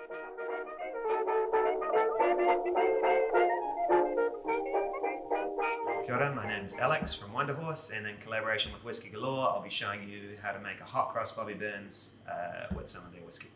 Kia ora, my name's Alex from Wonderhorse, and in collaboration with Whisky Galore, I'll be showing you how to make a hot cross Bobby Burns with some of their whiskey.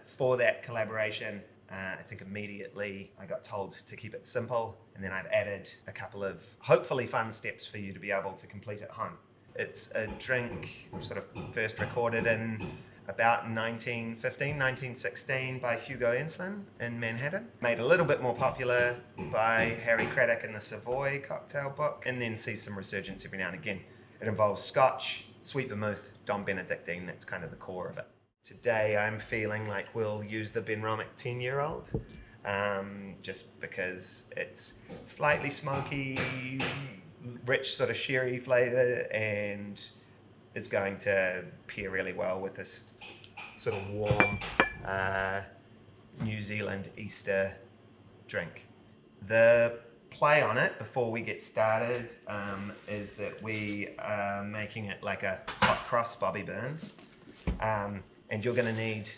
For that collaboration, I think immediately I got told to keep it simple, and then I've added a couple of hopefully fun steps for you to be able to complete at home. It's a drink sort of first recorded in about 1915, 1916 by Hugo Enslin in Manhattan. Made a little bit more popular by Harry Craddock in the Savoy cocktail book, and then sees some resurgence every now and again. It involves Scotch, sweet vermouth, Dom Benedictine, that's kind of the core of it. Today I'm feeling like we'll use the Benromic 10-year-old, just because it's slightly smoky, rich sort of sherry flavour, and is going to pair really well with this sort of warm New Zealand Easter drink. The play on it before we get started is that we are making it like a hot cross Bobby Burns, and you're going to need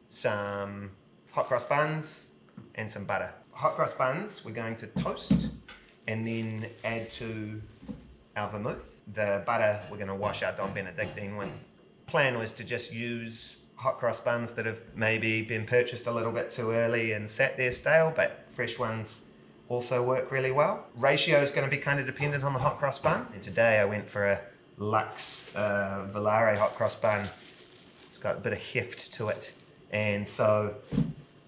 some hot cross buns and some butter. Hot cross buns we're going to toast and then add to our vermouth. The butter we're going to wash our Dom Benedictine with. Plan was to just use hot cross buns that have maybe been purchased a little bit too early and sat there stale, but fresh ones also work really well. Ratio is going to be kind of dependent on the hot cross bun. And today I went for a Lux Volare hot cross bun. It's got a bit of heft to it, and so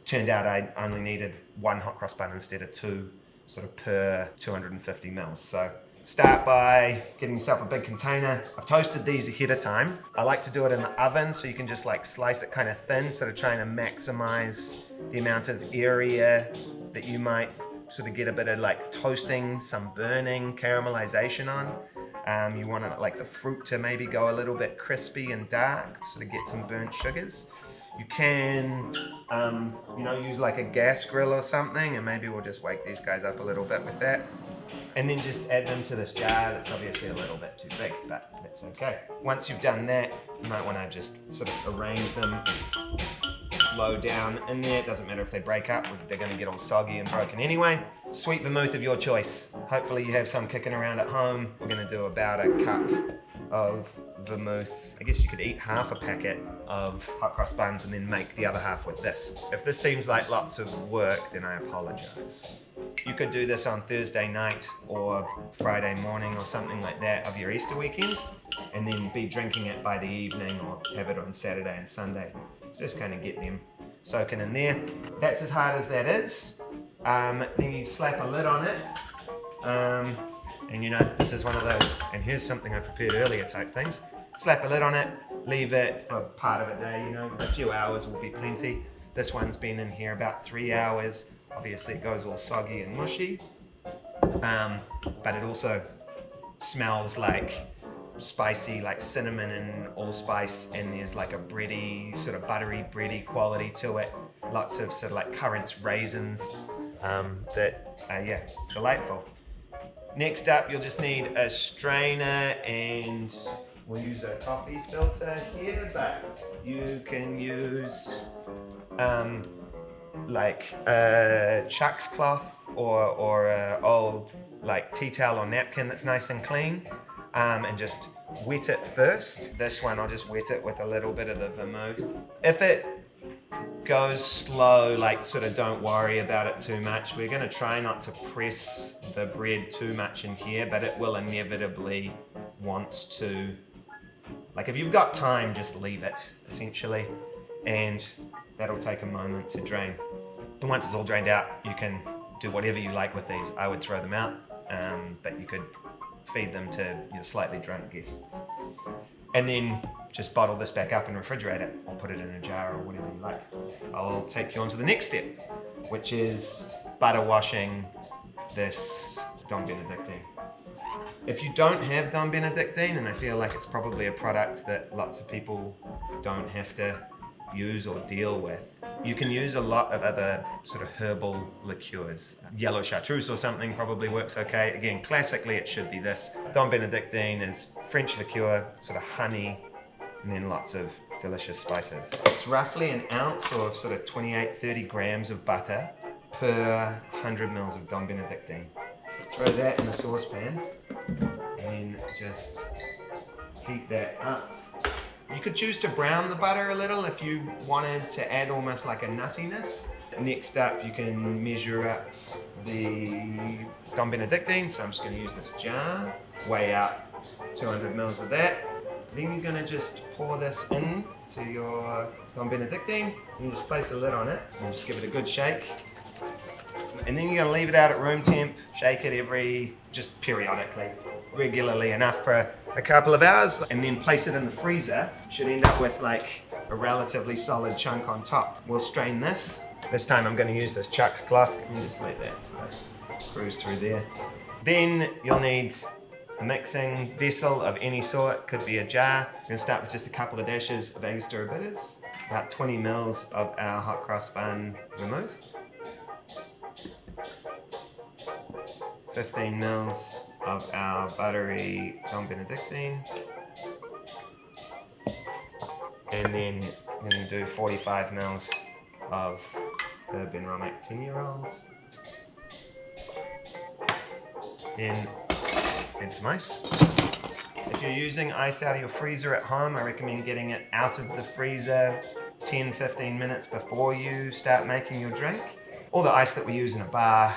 turned out I only needed one hot cross bun instead of two, sort of per 250 mils. So start by getting yourself a big container. I've toasted these ahead of time. I like to do it in the oven so you can just like slice it kind of thin, sort of trying to maximize the amount of area that you might sort of get a bit of like toasting, some burning, caramelization on. You want like the fruit to maybe go a little bit crispy and dark, sort of get some burnt sugars. You can, use like a gas grill or something, and maybe we'll just wake these guys up a little bit with that. And then just add them to this jar that's obviously a little bit too big, but that's okay. Once you've done that, you might want to just sort of arrange them low down in there. It doesn't matter if they break up, they're going to get all soggy and broken anyway. Sweet vermouth of your choice. Hopefully you have some kicking around at home. We're going to do about a cup of vermouth. I guess you could eat half a packet of hot cross buns and then make the other half with this. If this seems like lots of work, then I apologize. You could do this on Thursday night or Friday morning or something like that of your Easter weekend, and then be drinking it by the evening, or have it on Saturday and Sunday. Just kind of get them soaking in there. That's as hard as that is. Then you slap a lid on it, and this is one of those, and here's something I prepared earlier type things. Slap a lid on it, leave it for part of a day, a few hours will be plenty. This one's been in here about 3 hours. Obviously it goes all soggy and mushy, but it also smells like spicy, like cinnamon and allspice, and there's like a bready, sort of buttery, bready quality to it. Lots of sort of like currants, raisins, delightful. Next up, you'll just need a strainer, and we'll use a coffee filter here, but you can use like a Chuck's cloth or a old like tea towel or napkin that's nice and clean, and just wet it first. This one I'll just wet it with a little bit of the vermouth. If it goes slow, like sort of don't worry about it too much. We're going to try not to press the bread too much in here, but it will inevitably want to, like if you've got time, just leave it essentially, and that'll take a moment to drain. And once it's all drained out, you can do whatever you like with these. I would throw them out, but you could feed them to your slightly drunk guests. And then just bottle this back up and refrigerate it, or put it in a jar or whatever you like. I'll take you on to the next step, which is butter washing this Dom Benedictine. If you don't have Dom Benedictine, and I feel like it's probably a product that lots of people don't have to use or deal with, you can use a lot of other sort of herbal liqueurs. Yellow chartreuse or something probably works okay. Again, classically it should be this. Dom Benedictine is French liqueur, sort of honey, and then lots of delicious spices. It's roughly an ounce or sort of 28-30 grams of butter per 100 mils of Dom Benedictine. Throw that in a saucepan and just heat that up. You could choose to brown the butter a little if you wanted to add almost like a nuttiness. Next up, you can measure up the Dom Benedictine, so I'm just going to use this jar, weigh out 200 mils of that. Then you're going to just pour this in to your Dom Benedictine and just place a lid on it and just give it a good shake. And then you're going to leave it out at room temp, shake it just periodically, regularly enough for a couple of hours, and then place it in the freezer. Should end up with like a relatively solid chunk on top. We'll strain this. This time I'm going to use this Chuck's cloth and just let that sort of cruise through there. Then you'll need a mixing vessel of any sort, could be a jar. We're going to start with just a couple of dashes of Angostura bitters, about 20 mils of our hot cross bun vermouth, 15 mils of our Buttery Dom Benedictine, and then we're going to do 45 mils of the Benromac 10-year-old. Then add some ice. If you're using ice out of your freezer at home, I recommend getting it out of the freezer 10-15 minutes before you start making your drink. All the ice that we use in a bar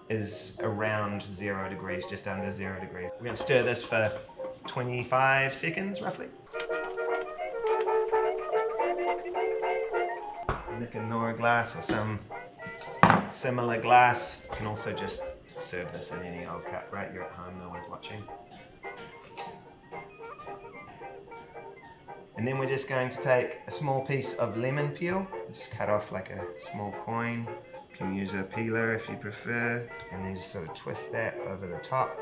is around 0 degrees, just under 0 degrees. We're going to stir this for 25 seconds roughly. Nick and Nora glass or some similar glass. You can also just serve this in any old cup, right? You're at home, no one's watching. And then we're just going to take a small piece of lemon peel, just cut off like a small coin. You can use a peeler if you prefer, and then just sort of twist that over the top.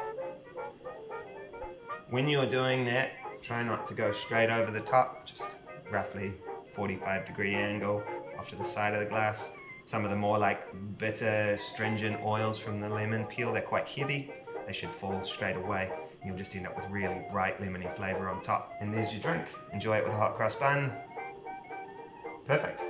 When you're doing that, try not to go straight over the top, just roughly 45-degree angle off to the side of the glass. Some of the more like bitter, stringent oils from the lemon peel, they're quite heavy. They should fall straight away. You'll just end up with really bright lemony flavor on top. And there's your drink. Enjoy it with a hot cross bun. Perfect.